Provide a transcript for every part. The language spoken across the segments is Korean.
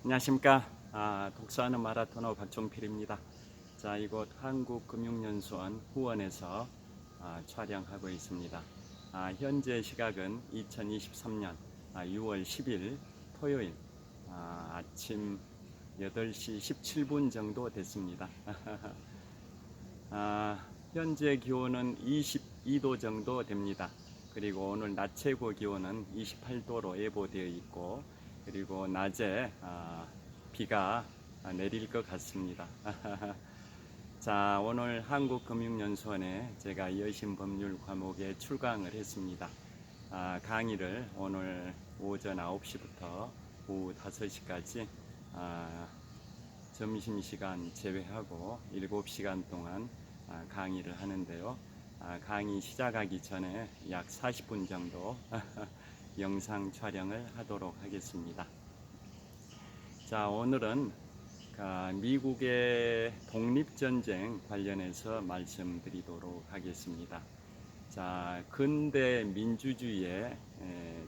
안녕하십니까. 독서하는 마라토너 박종필입니다. 자, 이곳 한국금융연수원 후원에서 촬영하고 있습니다. 현재 시각은 2023년 6월 10일 토요일 아침 8시 17분 정도 됐습니다. 현재 기온은 22도 정도 됩니다. 그리고 오늘 낮 최고 기온은 28도로 예보되어 있고, 그리고 낮에 비가 내릴 것 같습니다. 자, 오늘 한국금융연수원에 제가 여신법률 과목에 출강을 했습니다. 강의를 오늘 오전 9시부터 오후 5시까지 점심시간 제외하고 7시간 동안 강의를 하는데요. 강의 시작하기 전에 약 40분 정도 영상 촬영을 하도록 하겠습니다. 자, 오늘은 미국의 독립전쟁 관련해서 말씀드리도록 하겠습니다. 자, 근대 민주주의의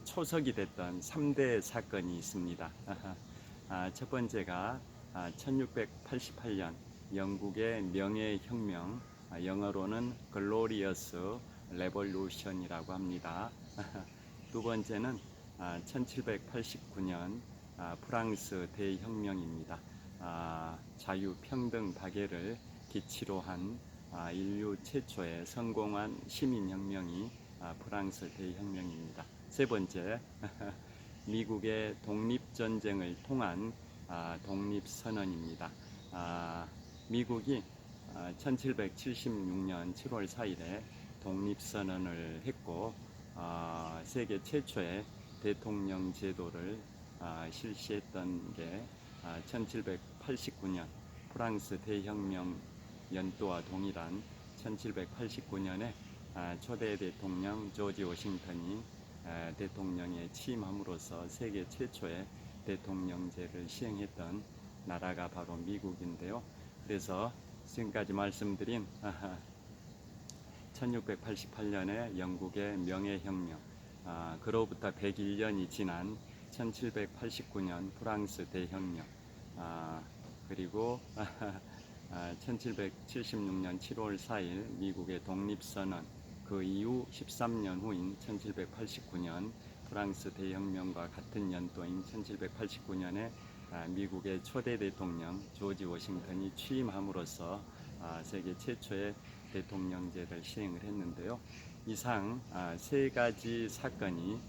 초석이 됐던 3대 사건이 있습니다. 첫 번째가 1688년 영국의 명예혁명, 영어로는 글로리어스 레볼루션이라고 합니다. 두 번째는 1789년 프랑스 대혁명입니다. 자유평등 박애를 기치로 한 인류 최초의 성공한 시민혁명이 프랑스 대혁명입니다. 세 번째, 미국의 독립전쟁을 통한 독립선언입니다. 미국이 1776년 7월 4일에 독립선언을 했고, 세계 최초의 대통령 제도를 실시했던 게 1789년 프랑스 대혁명 연도와 동일한 1789년에 초대 대통령 조지 워싱턴이 대통령에 취임함으로써 세계 최초의 대통령제를 시행했던 나라가 바로 미국인데요. 그래서 지금까지 말씀드린 1688년에 영국의 명예혁명, 그로부터 101년이 지난 1789년 프랑스 대혁명, 그리고 1776년 7월 4일 미국의 독립선언, 그 이후 13년 후인 1789년 프랑스 대혁명과 같은 연도인 1789년에 미국의 초대 대통령 조지 워싱턴이 취임함으로써 세계 최초의 대통령제를 시행을 했는데요. 이상 세 가지 사건이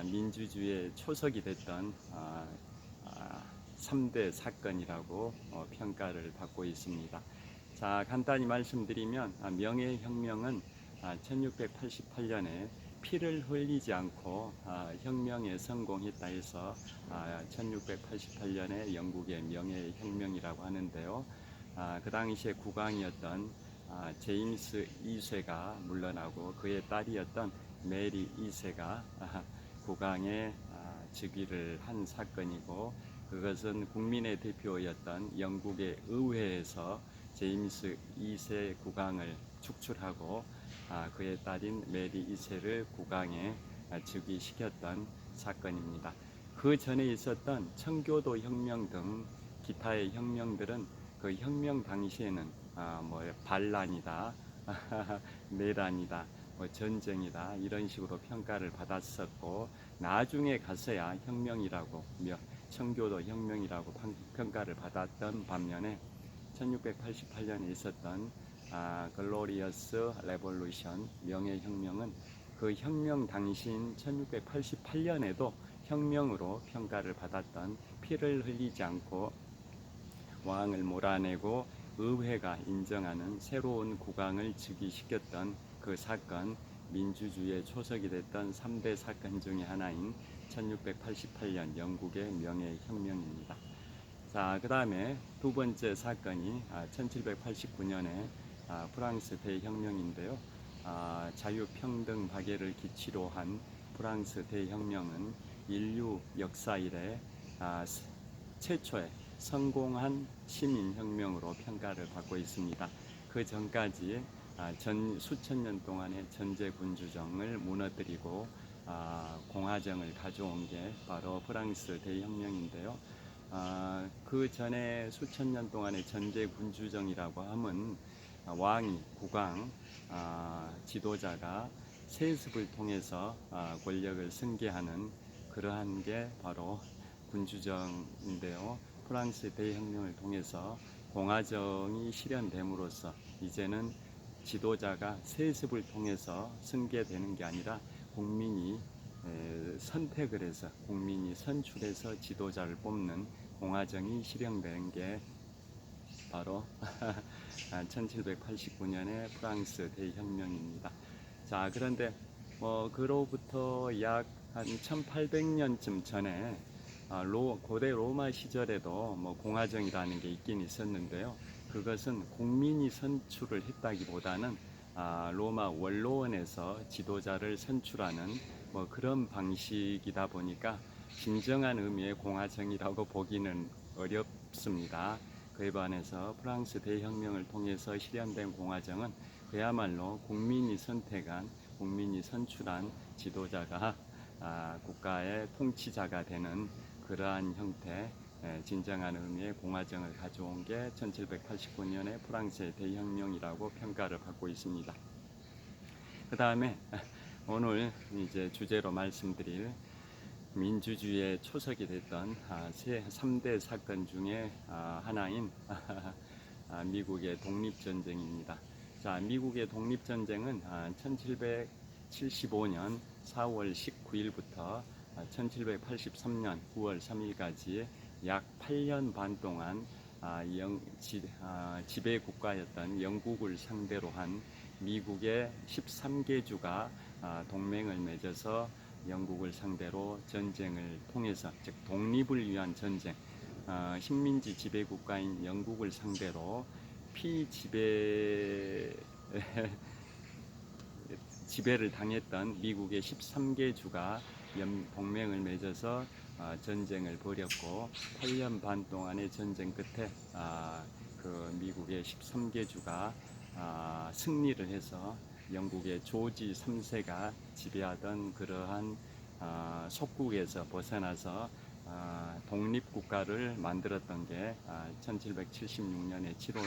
민주주의의 초석이 됐던 3대 사건이라고 평가를 받고 있습니다. 자, 간단히 말씀드리면 명예혁명은 1688년에 피를 흘리지 않고 혁명에 성공했다 해서 1688년에 영국의 명예혁명이라고 하는데요. 그 당시에 국왕이었던 제임스 2세가 물러나고 그의 딸이었던 메리 2세가 국왕의 즉위를 한 사건이고, 그것은 국민의 대표였던 영국의 의회에서 제임스 2세 국왕을 축출하고 그의 딸인 메리 2세를 국왕에 즉위시켰던 사건입니다. 그 전에 있었던 청교도 혁명 등 기타의 혁명들은 그 혁명 당시에는 반란이다, 내란이다, 전쟁이다 이런 식으로 평가를 받았었고, 나중에 가서야 혁명이라고 청교도 혁명이라고 평가를 받았던 반면에 1688년에 있었던 글로리어스 레볼루션 명예혁명은 그 혁명 당시인 1688년에도 혁명으로 평가를 받았던, 피를 흘리지 않고 왕을 몰아내고 의회가 인정하는 새로운 국왕을 즉위시켰던 그 사건, 민주주의의 초석이 됐던 3대 사건 중에 하나인 1688년 영국의 명예혁명입니다. 자, 그 다음에 두 번째 사건이 1789년에 프랑스 대혁명인데요. 자유평등 박애를 기치로 한 프랑스 대혁명은 인류 역사 이래 최초의 성공한 시민혁명으로 평가를 받고 있습니다. 그 전까지 수천 년 동안의 전제군주정을 무너뜨리고 공화정을 가져온 게 바로 프랑스 대혁명인데요. 그 전에 수천 년 동안의 전제 군주정이라고 하면 왕이 국왕 지도자가 세습을 통해서 권력을 승계하는 그러한 게 바로 군주정인데요. 프랑스 대혁명을 통해서 공화정이 실현됨으로써 이제는 지도자가 세습을 통해서 승계되는 게 아니라 국민이 선택을 해서 국민이 선출해서 지도자를 뽑는 공화정이 실현된 게 바로 1789년의 프랑스 대혁명입니다. 자, 그런데 그로부터 약 한 1800년쯤 전에 고대 로마 시절에도 공화정이라는 게 있긴 있었는데요. 그것은 국민이 선출을 했다기보다는 로마 원로원에서 지도자를 선출하는 그런 방식이다 보니까 진정한 의미의 공화정이라고 보기는 어렵습니다. 그에 반해서 프랑스 대혁명을 통해서 실현된 공화정은 그야말로 국민이 선택한, 국민이 선출한 지도자가 국가의 통치자가 되는 그러한 형태, 진정한 의미의 공화정을 가져온 게 1789년의 프랑스의 대혁명이라고 평가를 받고 있습니다. 그 다음에 오늘 이제 주제로 말씀드릴 민주주의의 초석이 됐던 3대 사건 중에 하나인 미국의 독립전쟁입니다. 자, 미국의 독립전쟁은 1775년 4월 19일부터 1783년 9월 3일까지 약 8년 반 동안 지배 국가였던 영국을 상대로 한 미국의 13개 주가 동맹을 맺어서 영국을 상대로 전쟁을 통해서, 즉 독립을 위한 전쟁, 식민지 지배 국가인 영국을 상대로 지배를 당했던 미국의 13개 주가 동맹을 맺어서 전쟁을 벌였고, 8년 반 동안의 전쟁 끝에 그 미국의 13개 주가 승리를 해서 영국의 조지 3세가 지배하던 그러한 속국에서 벗어나서 독립국가를 만들었던 게 1776년의 7월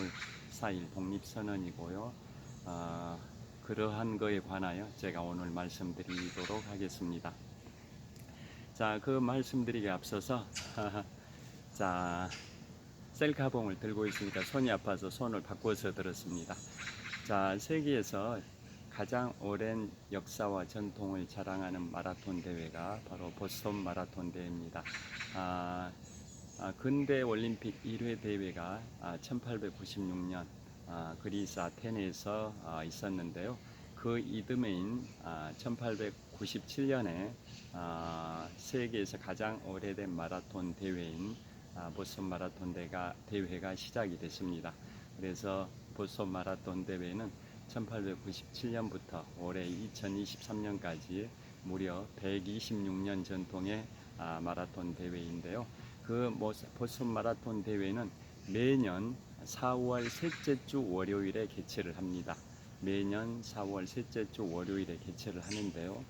4일 독립선언이고요. 그러한 거에 관하여 제가 오늘 말씀드리도록 하겠습니다. 자, 그 말씀드리기 앞서서 자, 셀카봉을 들고 있으니까 손이 아파서 손을 바꿔서 들었습니다. 자, 세계에서 가장 오랜 역사와 전통을 자랑하는 마라톤 대회가 바로 보스턴 마라톤 대회입니다. 근대 올림픽 1회 대회가 1896년 그리스 아테네에서 있었는데요. 그 이듬해인 1897년에 세계에서 가장 오래된 마라톤 대회인 보스턴 마라톤 대회가 시작이 됐습니다. 그래서 보스턴 마라톤 대회는 1897년부터 올해 2023년까지 무려 126년 전통의 마라톤 대회인데요. 그 보스턴 마라톤 대회는 매년 4월 셋째 주 월요일에 개최를 합니다. 매년 4월 셋째 주 월요일에 개최를 하는데요.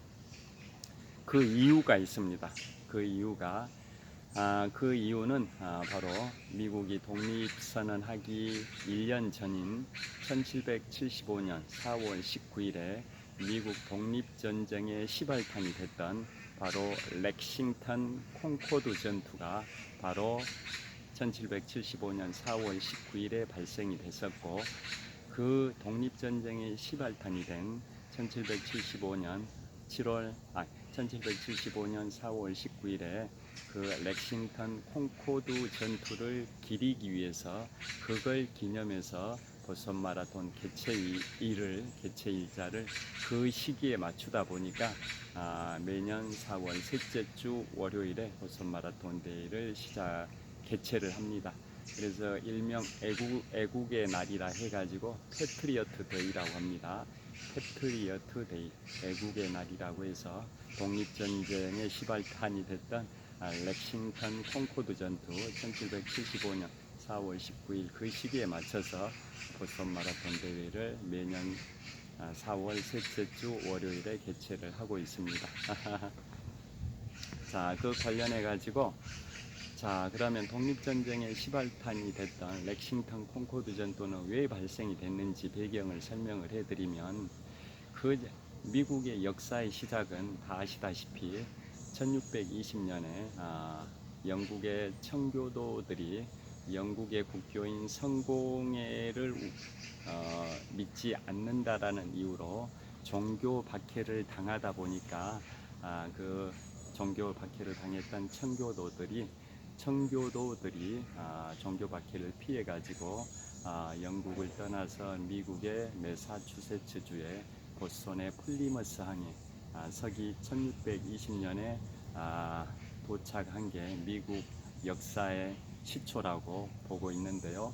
그 이유가 있습니다. 그 이유는 바로 미국이 독립선언하기 1년 전인 1775년 4월 19일에 미국 독립전쟁의 시발탄이 됐던 바로 렉싱턴 콩코드 전투가 바로 1775년 4월 19일에 발생이 됐었고, 그 독립전쟁의 시발탄이 된 1775년 4월 19일에 그 렉싱턴 콩코드 전투를 기리기 위해서, 그걸 기념해서 보스턴 마라톤 개최 일자를 그 시기에 맞추다 보니까 매년 4월 셋째 주 월요일에 보스턴 마라톤 대회를 개최를 합니다. 그래서 일명 애국의 날이라 해가지고 패트리어트 데이라고 합니다. 패트리어트 데이, 애국의 날이라고 해서 독립전쟁의 시발탄이 됐던 렉싱턴 콩코드 전투 1775년 4월 19일 그 시기에 맞춰서 보스턴 마라톤 대회를 매년 4월 셋째 주 월요일에 개최를 하고 있습니다. 자, 그 관련해 가지고 자, 그러면 독립전쟁의 시발탄이 됐던 렉싱턴 콩코드 전투는 왜 발생이 됐는지 배경을 설명을 해드리면, 그 미국의 역사의 시작은 다 아시다시피 1620년에 영국의 청교도들이 영국의 국교인 성공회를 믿지 않는다라는 이유로 종교 박해를 당하다 보니까 그 종교 박해를 당했던 청교도들이 종교 박해를 피해 가지고 영국을 떠나서 미국의 매사추세츠주의 보스턴의 플리머스 항에 서기 1620년에 도착한 게 미국 역사의 시초라고 보고 있는데요.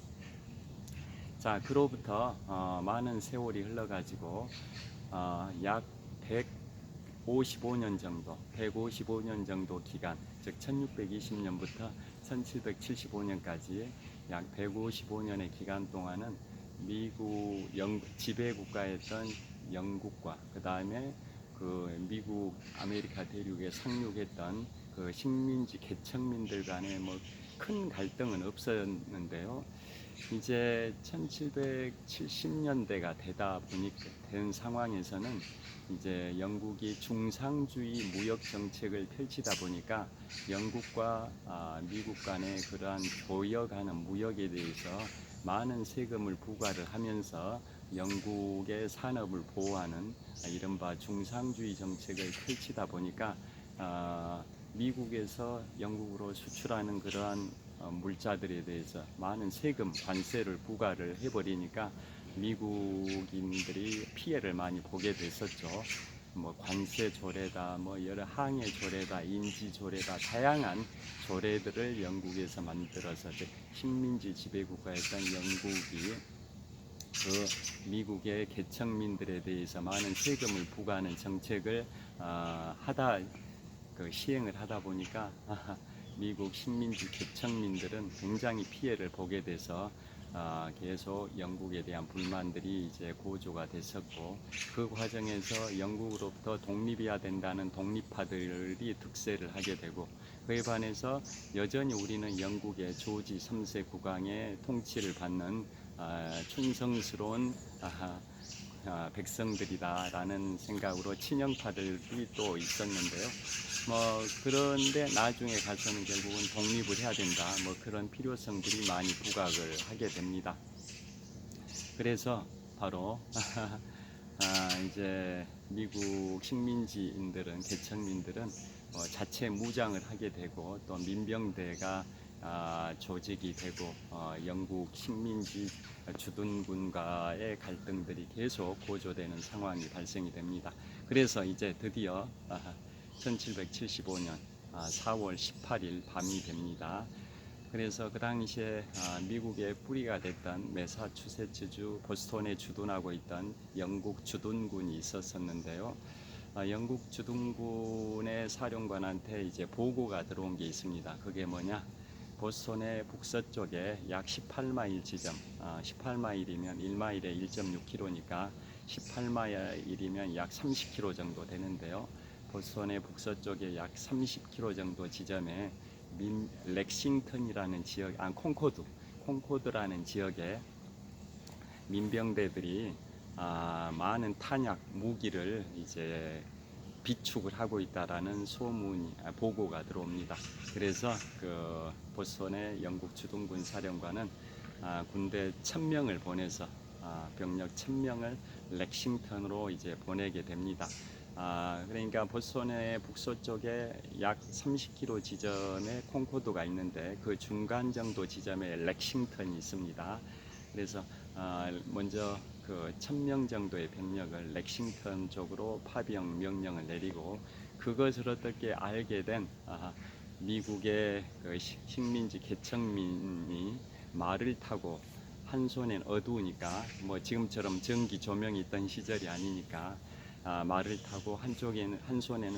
자, 그로부터 많은 세월이 흘러가지고 약 155년 정도 기간, 즉 1620년부터 1775년까지 약 155년의 기간 동안은 미국 지배국가였던 영국과 그 다음에 그 미국 아메리카 대륙에 상륙했던 그 식민지 개척민들 간에 뭐 큰 갈등은 없었는데요. 이제 1770년대가 된 상황에서는 이제 영국이 중상주의 무역 정책을 펼치다 보니까 영국과 미국 간의 그러한 교역하는 무역에 대해서 많은 세금을 부과를 하면서 영국의 산업을 보호하는 이른바 중상주의 정책을 펼치다 보니까 미국에서 영국으로 수출하는 그러한 물자들에 대해서 많은 세금, 관세를 부과를 해버리니까 미국인들이 피해를 많이 보게 됐었죠. 뭐 관세 조례다, 뭐 여러 항해 조례다, 인지 조례다, 다양한 조례들을 영국에서 만들어서 식민지 지배국가였던 영국이 그 미국의 개척민들에 대해서 많은 세금을 부과하는 정책을 시행을 하다 보니까 미국 식민지 개척민들은 굉장히 피해를 보게 돼서 계속 영국에 대한 불만들이 이제 고조가 됐었고, 그 과정에서 영국으로부터 독립해야 된다는 독립파들이 득세를 하게 되고, 그에 반해서 여전히 우리는 영국의 조지 3세 국왕의 통치를 받는 충성스러운 백성들이다라는 생각으로 친영파들이 또 있었는데요. 그런데 나중에 가서는 결국은 독립을 해야 된다, 그런 필요성들이 많이 부각을 하게 됩니다. 그래서 바로 이제 미국 식민지인들은, 개척민들은 자체 무장을 하게 되고, 또 민병대가 조직이 되고, 영국 식민지 주둔군과의 갈등들이 계속 고조되는 상황이 발생이 됩니다. 그래서 이제 드디어 1775년 4월 18일 밤이 됩니다. 그래서 그 당시에 미국의 뿌리가 됐던 매사추세츠주 보스턴에 주둔하고 있던 영국 주둔군이 있었는데요. 영국 주둔군의 사령관한테 이제 보고가 들어온 게 있습니다. 그게 뭐냐? 보스턴의 북서쪽에 약 18마일 지점, 18마일이면 1마일에 1.6km니까 18마일이면 약 30km 정도 되는데요. 보스턴의 북서쪽에 약 30km 정도 지점에 렉싱턴이라는 지역, 콩코드라는 지역에 민병대들이 많은 탄약, 무기를 이제 비축을 하고 있다라는 보고가 들어옵니다. 그래서 그 보스턴의 영국 주둔군 사령관은 군대 1000명을 보내서 병력 1000명을 렉싱턴으로 이제 보내게 됩니다. 그러니까 보스턴의 북서쪽에 약 30km 지점에 콩코드가 있는데, 그 중간 정도 지점에 렉싱턴이 있습니다. 그래서 먼저 그 1000명 정도의 병력을 렉싱턴 쪽으로 파병 명령을 내리고, 그것을 어떻게 알게 된 미국의 그 식민지 개척민이 말을 타고, 한 손엔 어두우니까 지금처럼 전기 조명이 있던 시절이 아니니까 말을 타고 한 손에는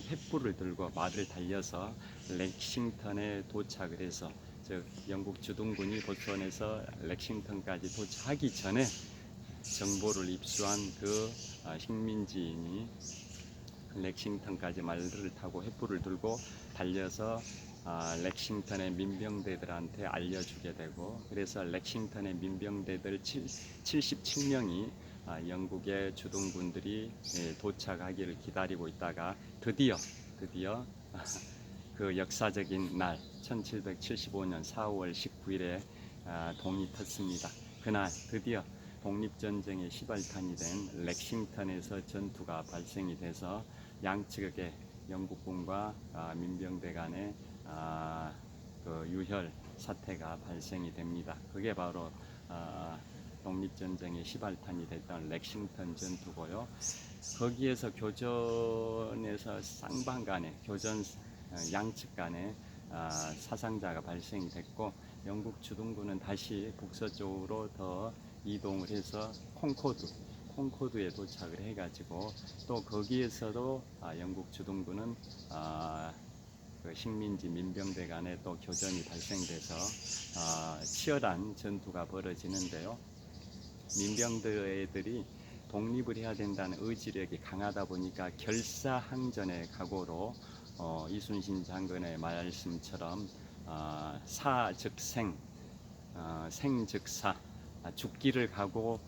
횃불을 들고 말을 달려서 렉싱턴에 도착을 해서, 즉 영국 주둔군이 보스턴에서 렉싱턴까지 도착하기 전에 정보를 입수한 그 식민지인이 렉싱턴까지 말을 타고 횃불을 들고 달려서 렉싱턴의 민병대들한테 알려주게 되고, 그래서 렉싱턴의 민병대들 77명이 영국의 주둔군들이 도착하기를 기다리고 있다가 드디어 그 역사적인 날 1775년 4월 19일에 동이 텄습니다. 그날 드디어 독립전쟁의 시발탄이 된 렉싱턴에서 전투가 발생이 돼서 양측의 영국군과 민병대 간의 그 유혈 사태가 발생이 됩니다. 그게 바로 독립전쟁의 시발탄이 됐던 렉싱턴 전투고요. 거기에서 교전에서 쌍방간에 교전 양측 간에 사상자가 발생이 됐고, 영국 주둔군은 다시 북서쪽으로 더 이동을 해서 콩코드에 도착을 해가지고, 또 거기에서도 영국 주둔군은 그 식민지 민병대 간에 또 교전이 발생돼서 치열한 전투가 벌어지는데요. 민병대들이 독립을 해야 된다는 의지력이 강하다 보니까 결사항전의 각오로 이순신 장군의 말씀처럼 사 즉 생, 생 즉 사, 죽기를 각오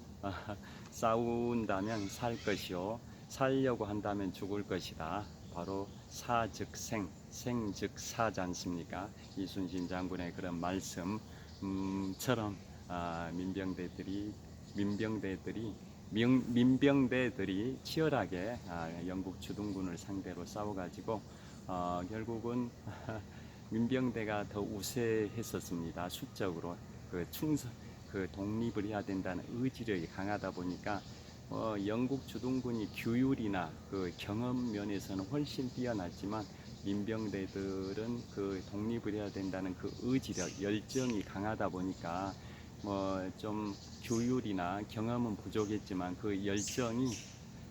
싸운다면 살 것이요 살려고 한다면 죽을 것이다. 바로 사 즉 생, 생 즉 사지 않습니까? 이순신 장군의 그런 말씀처럼 민병대들이 치열하게 영국 주둔군을 상대로 싸워가지고 결국은 민병대가 더 우세했었습니다. 수적으로 그 독립을 해야 된다는 의지력이 강하다 보니까 영국 주둔군이 규율이나 그 경험 면에서는 훨씬 뛰어났지만 민병대들은 그 독립을 해야 된다는 그 의지력, 열정이 강하다 보니까 좀 규율이나 경험은 부족했지만 그 열정이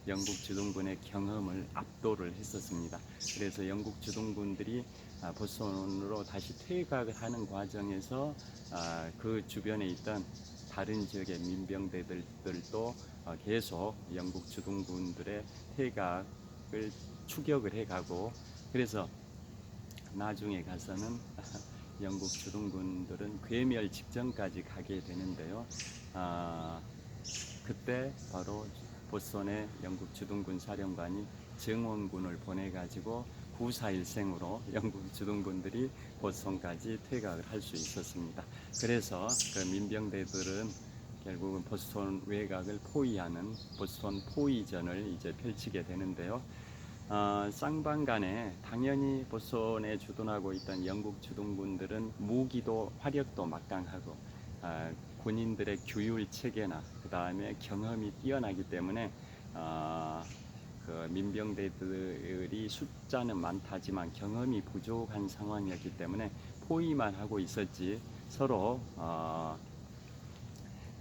영국 주둔군의 경험을 압도를 했었습니다. 그래서 영국 주둔군들이 보스턴으로 다시 퇴각을 하는 과정에서 그 주변에 있던 다른 지역의 민병대들도 계속 영국 주둔군들의 퇴각을 추격을 해가고, 그래서 나중에 가서는 영국 주둔군들은 괴멸 직전까지 가게 되는데요. 그때 바로 보스턴의 영국 주둔군 사령관이 정원군을 보내가지고 구사일생으로 영국 주둔군들이 보스턴까지 퇴각을 할 수 있었습니다. 그래서 그 민병대들은 결국은 보스턴 외곽을 포위하는 보스턴 포위전을 이제 펼치게 되는데요. 쌍방간에 당연히 보스턴에 주둔하고 있던 영국 주둔군들은 무기도 화력도 막강하고 군인들의 규율 체계나 그 다음에 경험이 뛰어나기 때문에 그 민병대들이 숫자는 많다지만 경험이 부족한 상황이었기 때문에 포위만 하고 있었지 서로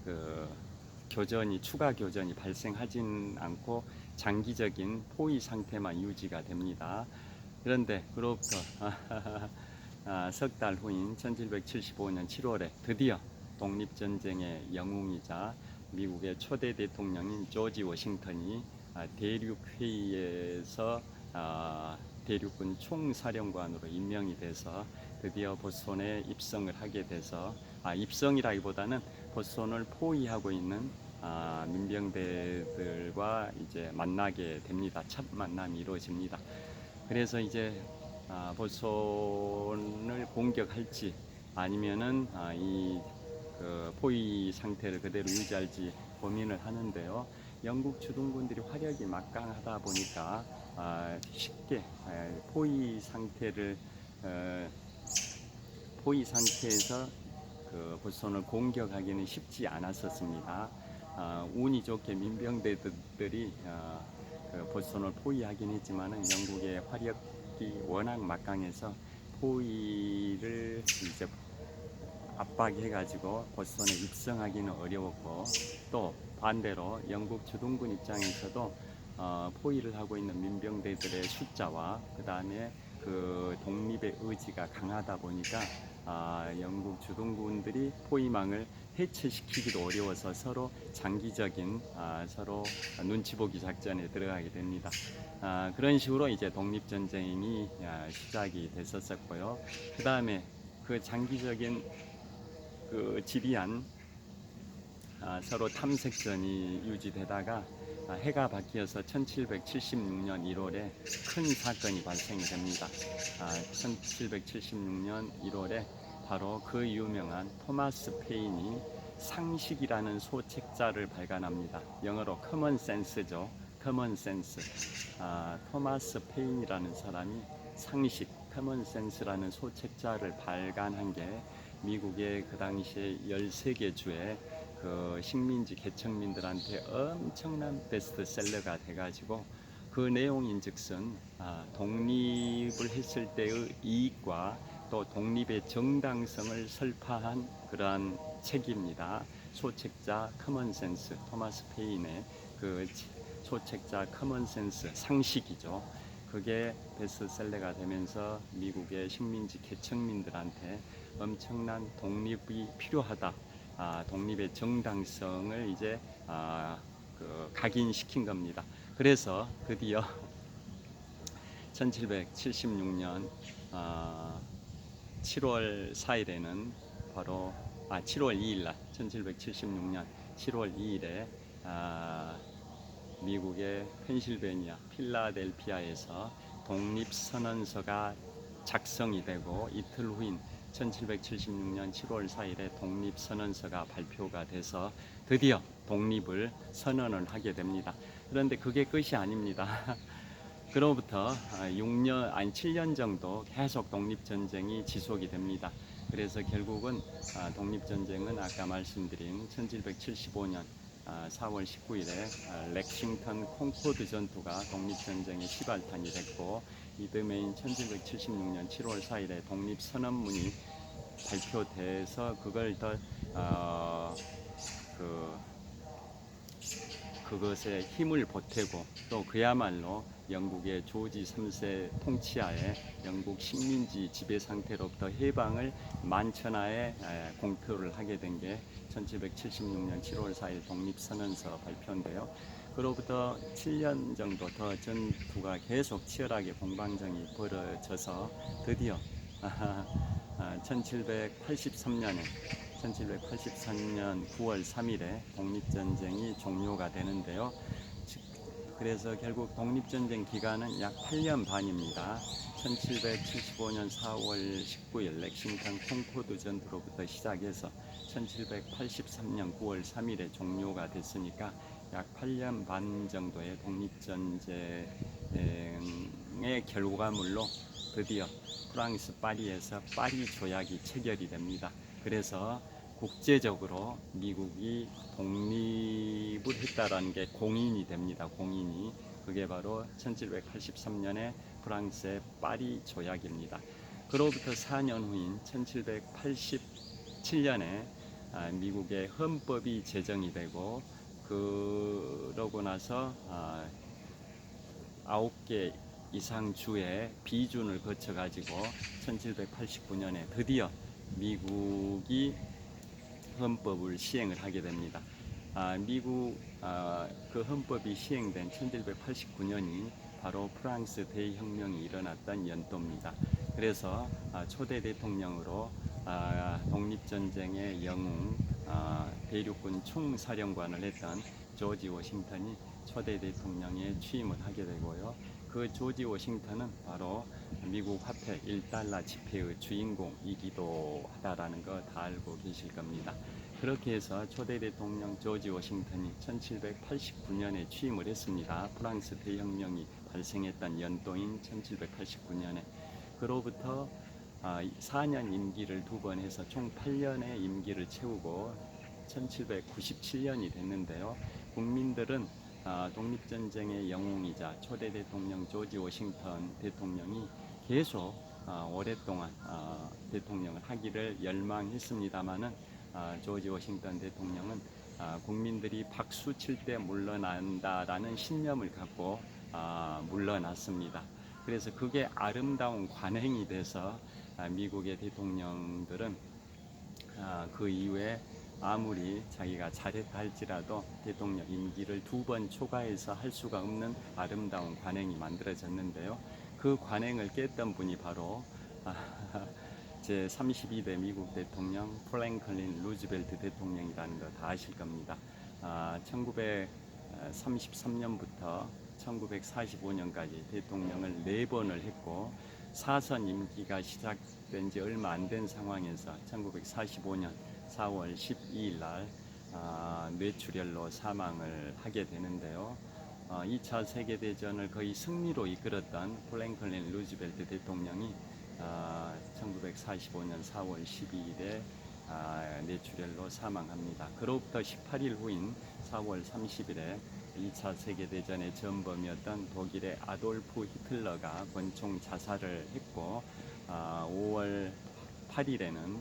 그 추가 교전이 발생하진 않고 장기적인 포위 상태만 유지가 됩니다. 그런데 그로부터 석 달 후인 1775년 7월에 드디어 독립전쟁의 영웅이자 미국의 초대 대통령인 조지 워싱턴이 대륙회의에서 대륙군 총사령관으로 임명이 돼서 드디어 보스턴에 입성을 하게 돼서 입성이라기보다는 보스턴을 포위하고 있는 민병대들과 이제 만나게 됩니다. 첫 만남이 이루어집니다. 그래서 이제 보스턴을 공격할지 아니면은 그 포위 상태를 그대로 유지할지 고민을 하는데요. 영국 주둔군들이 화력이 막강하다 보니까 쉽게 포위 상태에서 그 보스턴을 공격하기는 쉽지 않았었습니다. 운이 좋게 민병대들이 그 보스턴을 포위하긴 했지만은 영국의 화력이 워낙 막강해서 포위를 이제 압박해가지고 보스턴에 입성하기는 어려웠고, 또 반대로 영국 주둔군 입장에서도 포위를 하고 있는 민병대들의 숫자와 그 다음에 그 독립의 의지가 강하다 보니까 영국 주둔군들이 포위망을 해체시키기도 어려워서 서로 장기적인 서로 눈치 보기 작전에 들어가게 됩니다. 그런 식으로 이제 독립전쟁이 시작이 됐었고요. 그 다음에 그 장기적인 그 지리한 서로 탐색전이 유지되다가 해가 바뀌어서 1776년 1월에 큰 사건이 발생이 됩니다. 1776년 1월에 바로 그 유명한 토마스 페인이 상식이라는 소책자를 발간합니다. 영어로 커먼 센스죠. 커먼 센스. 토마스 페인이라는 사람이 상식, 커먼 센스라는 소책자를 발간한 게 미국의 그 당시에 13개 주에 그 식민지 개척민들한테 엄청난 베스트셀러가 돼가지고 그 내용인즉슨 독립을 했을 때의 이익과 또 독립의 정당성을 설파한 그러한 책입니다. 소책자 커먼센스, 토마스 페인의 그 소책자 커먼센스, 상식이죠. 그게 베스트셀러가 되면서 미국의 식민지 개척민들한테 엄청난 독립이 필요하다, 독립의 정당성을 이제 각인시킨 겁니다. 그래서 드디어 1776년 7월 4일에는 바로 7월 2일 날 1776년 7월 2일에 미국의 펜실베니아 필라델피아에서 독립선언서가 작성이 되고 이틀 후인 1776년 7월 4일에 독립선언서가 발표가 돼서 드디어 독립을 선언을 하게 됩니다. 그런데 그게 끝이 아닙니다. 그로부터 7년 정도 계속 독립전쟁이 지속이 됩니다. 그래서 결국은 독립전쟁은 아까 말씀드린 1775년 4월 19일에 렉싱턴 콩코드 전투가 독립전쟁의 시발탄이 됐고, 이듬해인 1776년 7월 4일에 독립선언문이 발표돼서 그걸 더 그것에 힘을 보태고 또 그야말로 영국의 조지 3세 통치하에 영국 식민지 지배 상태로부터 해방을 만천하에 공표를 하게 된 게 1776년 7월 4일 독립선언서 발표인데요. 그로부터 7년 정도 더 전투가 계속 치열하게 공방전이 벌어져서 드디어 1783년 9월 3일에 독립전쟁이 종료가 되는데요. 그래서 결국 독립전쟁 기간은 약 8년 반입니다. 1775년 4월 19일 렉싱턴 콩코드 전투로부터 시작해서 1783년 9월 3일에 종료가 됐으니까 약 8년 반 정도의 독립전쟁의 결과물로 드디어 프랑스 파리에서 파리 조약이 체결이 됩니다. 그래서 국제적으로 미국이 독립을 했다라는 게 공인이 됩니다. 공인이. 그게 바로 1783년에 프랑스의 파리 조약입니다. 그로부터 4년 후인 1787년에 미국의 헌법이 제정이 되고, 그러고 나서 9개 이상 주의 비준을 거쳐 가지고 1789년에 드디어 미국이 헌법을 시행을 하게 됩니다. 미국 그 헌법이 시행된 1789년이 바로 프랑스 대혁명이 일어났던 연도입니다. 그래서 초대 대통령으로 독립전쟁의 영웅 대륙군 총사령관을 했던 조지 워싱턴이 초대 대통령에 취임을 하게 되고요. 그 조지 워싱턴은 바로 미국 화폐 1달러 지폐의 주인공이기도 하다라는 거 다 알고 계실 겁니다. 그렇게 해서 초대 대통령 조지 워싱턴이 1789년에 취임을 했습니다. 프랑스 대혁명이 발생했던 연도인 1789년에. 그로부터 4년 임기를 2번 해서 총 8년의 임기를 채우고 1797년이 됐는데요. 국민들은 독립전쟁의 영웅이자 초대 대통령 조지 워싱턴 대통령이 계속 오랫동안 대통령을 하기를 열망했습니다마는 조지 워싱턴 대통령은 국민들이 박수 칠 때 물러난다라는 신념을 갖고 물러났습니다. 그래서 그게 아름다운 관행이 돼서 미국의 대통령들은 그 이후에 아무리 자기가 잘했다 할지라도 대통령 임기를 2번 초과해서 할 수가 없는 아름다운 관행이 만들어졌는데요. 그 관행을 깼던 분이 바로 제 32대 미국 대통령 프랭클린 루즈벨트 대통령이라는 거 다 아실 겁니다. 1933년부터 1945년까지 대통령을 4번을 했고, 사선 임기가 시작된 지 얼마 안 된 상황에서 1945년 4월 12일 날 뇌출혈로 사망을 하게 되는데요. 2차 세계대전을 거의 승리로 이끌었던 프랭클린 루즈벨트 대통령이 1945년 4월 12일에 뇌출혈로 사망합니다. 그로부터 18일 후인 4월 30일에 2차 세계대전의 전범이었던 독일의 아돌프 히틀러가 권총 자살을 했고, 5월 8일에는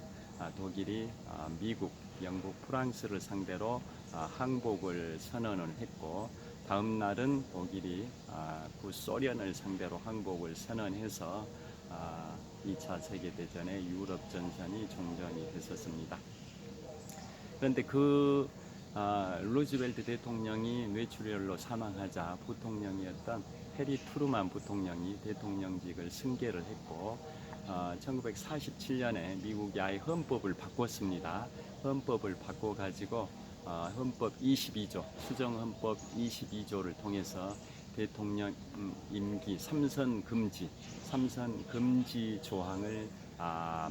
독일이 미국, 영국, 프랑스를 상대로 항복을 선언을 했고, 다음 날은 독일이 구소련을 상대로 항복을 선언해서 2차 세계대전의 유럽 전선이 종전이 됐었습니다. 그런데 루즈벨트 대통령이 뇌출혈로 사망하자 부통령이었던 해리 트루만 부통령이 대통령직을 승계를 했고, 1947년에 미국이 아예 헌법을 바꿨습니다. 헌법을 바꿔가지고 헌법 22조, 수정헌법 22조를 통해서 대통령 임기 3선 금지 조항을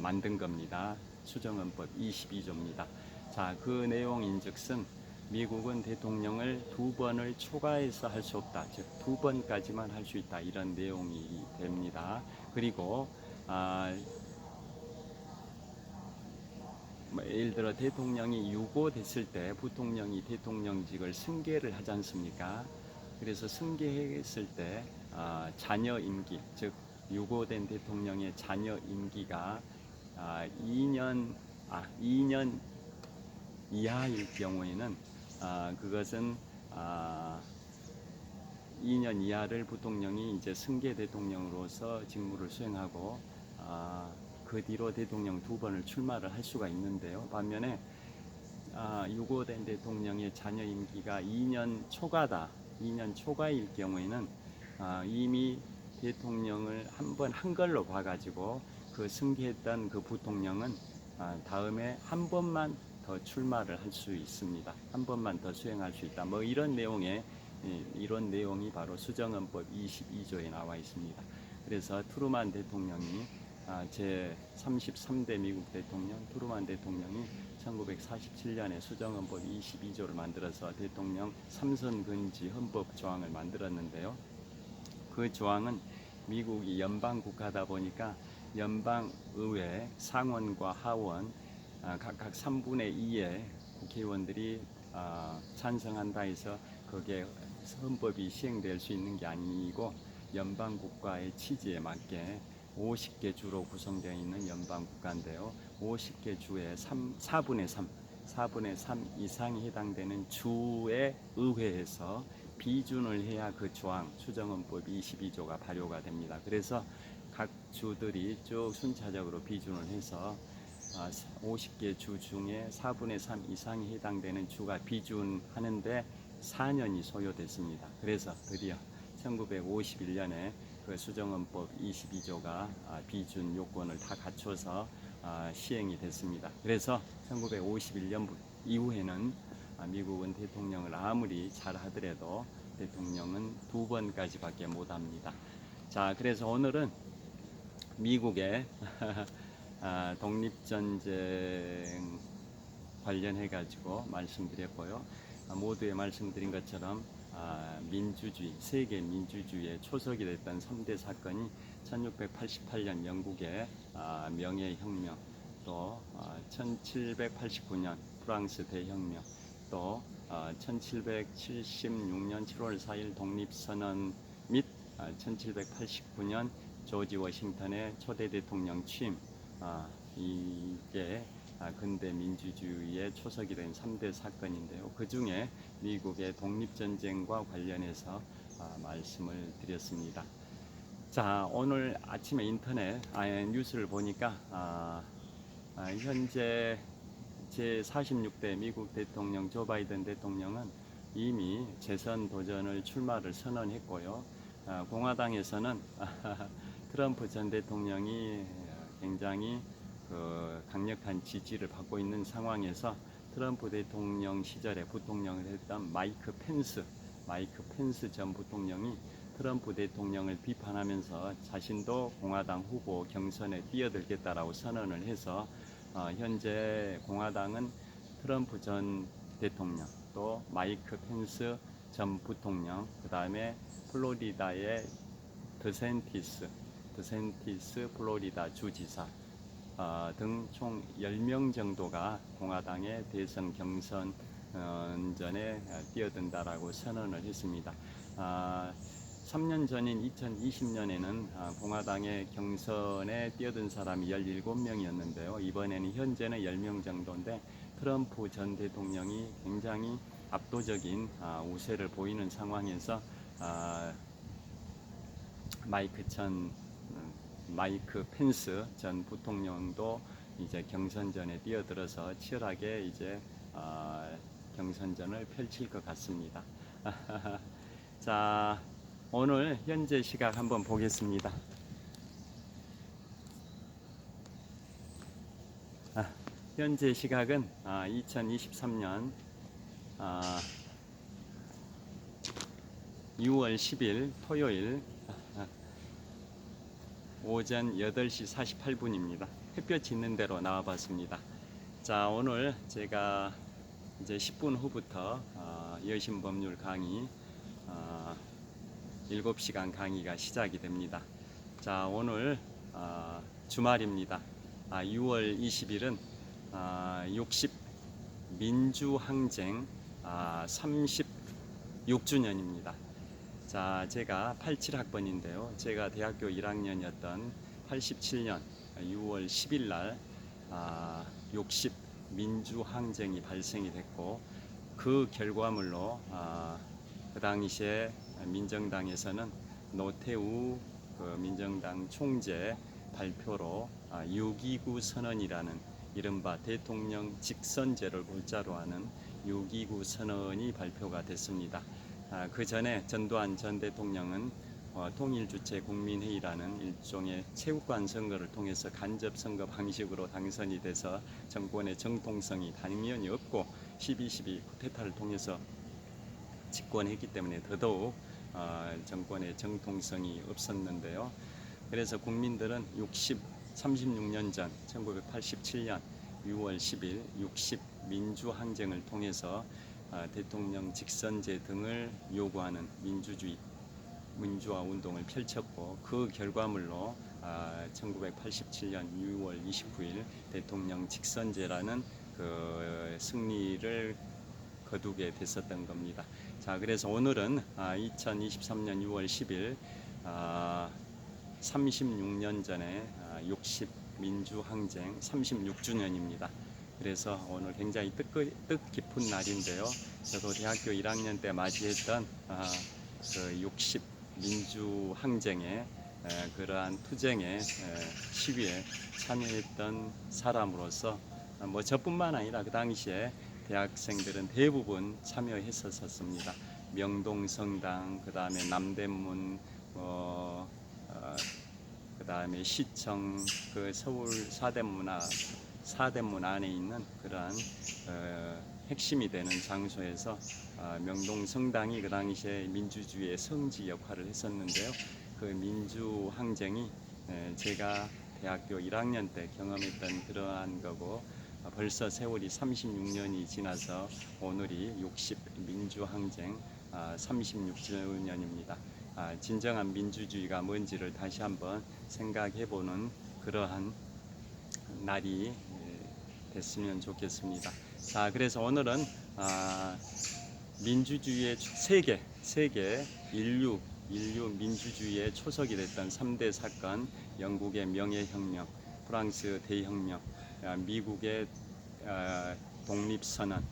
만든 겁니다. 수정헌법 22조입니다. 자, 그 내용인즉슨 미국은 대통령을 2번을 초과해서 할 수 없다, 즉 2번까지만 할 수 있다, 이런 내용이 됩니다. 그리고 예를 들어 대통령이 유고됐을 때 부통령이 대통령직을 승계를 하지 않습니까? 그래서 승계했을 때 자녀 임기, 즉 유고된 대통령의 자녀 임기가 2년 이하일 경우에는 그것은 2년 이하를 부통령이 이제 승계 대통령으로서 직무를 수행하고 그 뒤로 대통령 2번을 출마를 할 수가 있는데요. 반면에 유고된 대통령의 자녀 임기가 2년 초과일 경우에는 이미 대통령을 한 번 한 걸로 봐가지고 그 승계했던 그 부통령은 다음에 한 번만 더 출마를 할 수 있습니다. 한 번만 더 수행할 수 있다. 뭐 이런 내용이 바로 수정헌법 22조에 나와 있습니다. 그래서 트루만 대통령이 제 33대 미국 대통령 트루만 대통령이 1947년에 수정헌법 22조를 만들어서 대통령 3선 금지 헌법 조항을 만들었는데요. 그 조항은 미국이 연방 국가다 보니까 연방의회 상원과 하원 각각 3분의 2의 국회의원들이 찬성한다 해서 그게 헌법이 시행될 수 있는 게 아니고, 연방 국가의 취지에 맞게 50개 주로 구성되어 있는 연방 국가인데요. 50개 주의 4분의 3 이상이 해당되는 주의 의회에서 비준을 해야 그 조항 수정헌법 22조가 발효가 됩니다. 그래서 각 주들이 쭉 순차적으로 비준을 해서 50개 주 중에 4분의 3 이상이 해당되는 주가 비준하는데 4년이 소요됐습니다. 그래서 드디어 1951년에 그 수정헌법 22조가 비준 요건을 다 갖춰서 시행이 됐습니다. 그래서 1951년 이후에는 미국은 대통령을 아무리 잘하더라도 대통령은 2번까지밖에 못합니다. 자, 그래서 오늘은 미국의 독립전쟁 관련해 가지고 말씀드렸고요. 모두에 말씀드린 것처럼 민주주의, 세계 민주주의의 초석이 됐던 3대 사건이 1688년 영국의 명예혁명, 또 1789년 프랑스 대혁명, 또 1776년 7월 4일 독립선언 및 1789년 조지 워싱턴의 초대 대통령 취임, 이게 근대 민주주의의 초석이 된 3대 사건인데요. 그 중에 미국의 독립전쟁과 관련해서 말씀을 드렸습니다. 자, 오늘 아침에 인터넷 뉴스를 보니까 현재 제46대 미국 대통령 조 바이든 대통령은 이미 재선 도전을 출마를 선언했고요. 공화당에서는 트럼프 전 대통령이 굉장히 강력한 지지를 받고 있는 상황에서 트럼프 대통령 시절에 부통령을 했던 마이크 펜스 전 부통령이 트럼프 대통령을 비판하면서 자신도 공화당 후보 경선에 뛰어들겠다라고 선언을 해서 현재 공화당은 트럼프 전 대통령, 또 마이크 펜스 전 부통령, 그 다음에 플로리다의 드센티스 플로리다 주지사 등 총 10명 정도가 공화당의 대선 경선전에 뛰어든다라고 선언을 했습니다. 3년 전인 2020년에는 공화당의 경선에 뛰어든 사람이 17명이었는데요. 이번에는 현재는 10명 정도인데 트럼프 전 대통령이 굉장히 압도적인 우세를 보이는 상황에서 마이크 펜스 전 부통령도 이제 경선전에 뛰어들어서 치열하게 이제 경선전을 펼칠 것 같습니다. 자, 오늘 현재 시각 한번 보겠습니다. 현재 시각은 2023년 6월 10일 토요일 오전 8시 48분입니다. 햇볕이 있는 대로 나와봤습니다. 자, 오늘 제가 이제 10분 후부터 여신법률 강의 7시간 강의가 시작이 됩니다. 자, 오늘 주말입니다. 6월 20일은 60 민주항쟁 36주년입니다. 자, 제가 87학번인데요. 제가 대학교 1학년이었던 87년 6월 10일 날 60 민주항쟁이 발생이 됐고, 그 결과물로 그 당시에 민정당에서는 노태우 민정당 총재 발표로 6.29 선언이라는 이른바 대통령 직선제를 골자로 하는 6.29 선언이 발표가 됐습니다. 그 전에 전두환 전 대통령은 통일주체 국민회의라는 일종의 체육관 선거를 통해서 간접 선거 방식으로 당선이 돼서 정권의 정통성이 당연히 없고 12.12 쿠데타를 통해서 집권했기 때문에 더더욱 정권의 정통성이 없었는데요. 그래서 국민들은 36년 전 1987년 6월 10일 60 민주항쟁을 통해서 대통령 직선제 등을 요구하는 민주화 운동을 펼쳤고, 그 결과물로 1987년 6월 29일 대통령 직선제라는 그 승리를 거두게 됐었던 겁니다. 자, 그래서 오늘은 2023년 6월 10일 36년 전에 60 민주항쟁 36주년입니다. 그래서 오늘 굉장히 뜻깊은 날인데요. 저도 대학교 1학년 때 맞이했던 그 60 민주항쟁의 그러한 투쟁의 시위에 참여했던 사람으로서 저뿐만 아니라 그 당시에 대학생들은 대부분 참여했었습니다. 명동성당, 그 다음에 남대문, 그 다음에 시청, 그 서울 사대문 안에 있는 그러한 핵심이 되는 장소에서 명동성당이 그 당시에 민주주의의 성지 역할을 했었는데요. 그 민주항쟁이 제가 대학교 1학년 때 경험했던 그러한 거고, 벌써 세월이 36년이 지나서 오늘이 60 민주항쟁 36주년입니다. 진정한 민주주의가 뭔지를 다시 한번 생각해보는 그러한 날이 됐으면 좋겠습니다. 자, 그래서 오늘은 민주주의의 세계 인류 민주주의의 초석이 됐던 3대 사건, 영국의 명예혁명, 프랑스 대혁명, 미국의 독립선언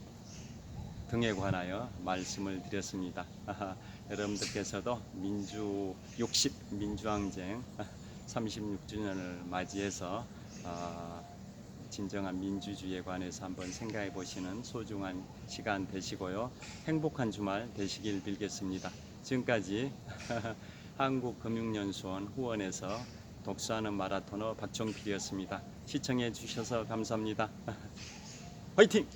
등에 관하여 말씀을 드렸습니다. 여러분들께서도 민주 60 민주항쟁 36주년을 맞이해서 진정한 민주주의에 관해서 한번 생각해 보시는 소중한 시간 되시고요. 행복한 주말 되시길 빌겠습니다. 지금까지 한국금융연수원 후원에서 독서하는 마라토너 박종필이었습니다. 시청해 주셔서 감사합니다. 화이팅!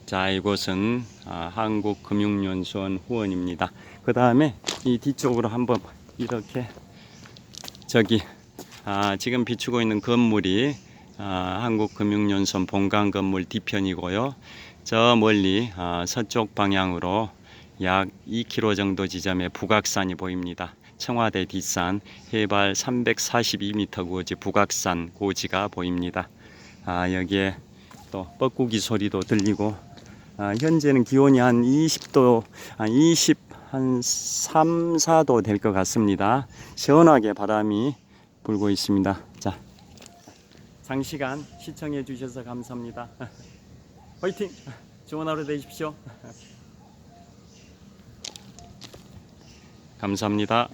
자, 이곳은 한국금융연수원 후원입니다. 그 다음에 이 뒤쪽으로 한번 이렇게 저기 지금 비추고 있는 건물이 한국금융연수원 본관 건물 뒤편이고요. 저 멀리 서쪽 방향으로 약 2km 정도 지점에 북악산이 보입니다. 청와대 뒷산 해발 342m 고지 북악산 고지가 보입니다. 여기에 또 뻐꾸기 소리도 들리고 현재는 기온이 한 20도, 한 3, 4도 될 것 같습니다. 시원하게 바람이 불고 있습니다. 자, 장시간 시청해 주셔서 감사합니다. 화이팅! 좋은 하루 되십시오. 감사합니다.